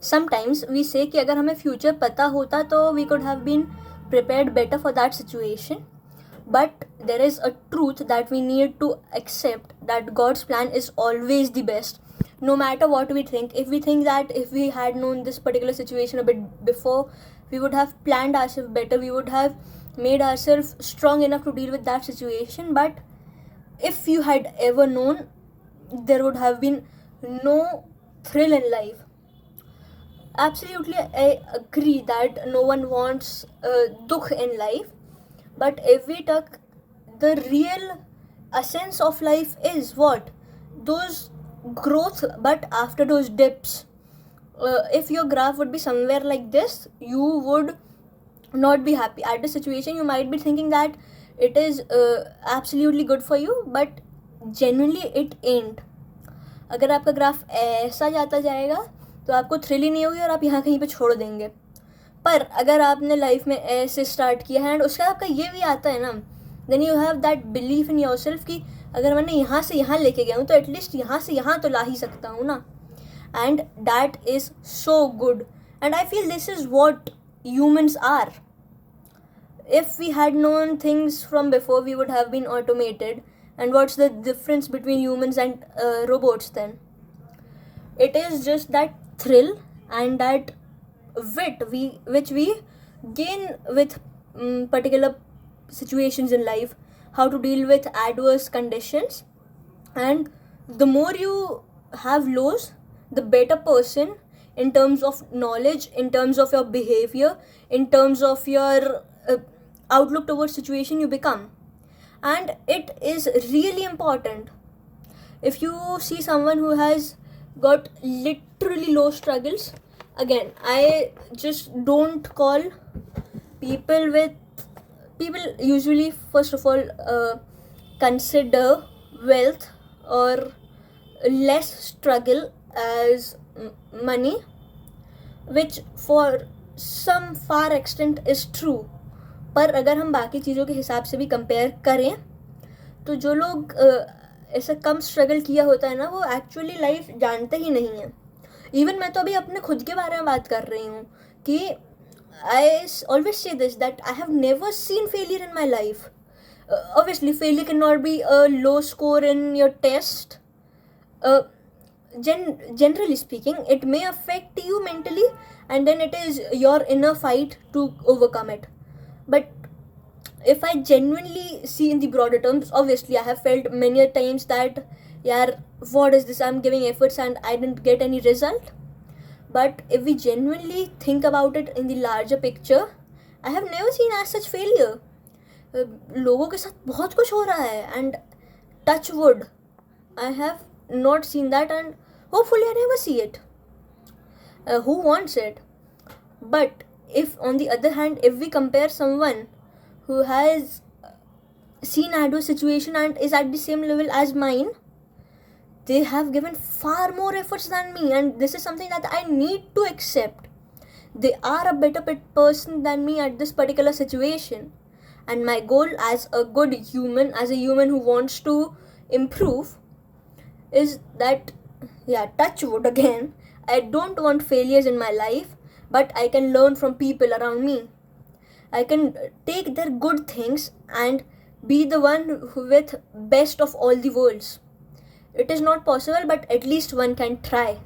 Sometimes we से कि अगर हमें फ्यूचर पता होता तो we could have been prepared better for that situation. But there is a truth that we need to accept, that God's plan is always the best, no matter what we think. If we think that if we had known this particular situation a bit before, we would have planned ourselves better, we would have made ourselves strong enough to deal with that situation. But if you had ever known, there would have been no thrill in life. Absolutely, I agree that no one wants dukh in life, but if we talk, the real essence of life is what? Those growth, but after those dips. If your graph would be somewhere like this, you would not be happy. At the situation, you might be thinking that it is absolutely good for you, but genuinely it ain't. अगर आपका graph ऐसा जाता जाएगा तो आपको thrill ही नहीं होगी और आप यहाँ कहीं पे छोड़ देंगे. पर अगर आपने लाइफ में ऐसे स्टार्ट किया है एंड उसका आपका ये भी आता है ना, then you have that belief in yourself कि अगर मैंने यहाँ से यहाँ लेके गया हूँ तो एटलीस्ट यहाँ से यहाँ तो ला ही सकता हूँ ना. And that is so good and I feel this is what humans are. If we had known things from before, we would have been automated. And what's the difference between humans and robots then? It is just that thrill and that wit which we gain with particular situations in life, how to deal with adverse conditions. And the more you have lows, the better person in terms of knowledge, in terms of your behavior, in terms of your outlook towards situation you become. And it is really important. If you see someone who has got literally low struggles, again, I just don't call people usually first of all consider wealth or less struggle as money, which for some far extent is true. पर अगर हम बाकी चीज़ों के हिसाब से भी compare करें तो जो लोग ऐसा कम स्ट्रगल किया होता है ना, वो एक्चुअली लाइफ जानते ही नहीं है. इवन मैं तो अभी अपने खुद के बारे में बात कर रही हूँ कि I always say this that I have never seen failure in my life. Obviously failure can not be a low score in your test. Generally speaking, it may affect you mentally, and then it is your inner fight to overcome it. But if I genuinely see in the broader terms, obviously I have felt many a times that, yaar, what is this? I'm giving efforts and I didn't get any result. But if we genuinely think about it in the larger picture, I have never seen as such failure. लोगों के साथ बहुत कुछ हो रहा है and touch wood, I have not seen that and hopefully I never see it. Who wants it? But if on the other hand, if we compare someone who has seen adverse situation and is at the same level as mine, they have given far more efforts than me, and this is something that I need to accept. They are a better person than me at this particular situation, and my goal as a good human, as a human who wants to improve, is that, yeah, touch wood again, I don't want failures in my life, but I can learn from people around me. I can take their good things and be the one with best of all the worlds. It is not possible, but at least one can try.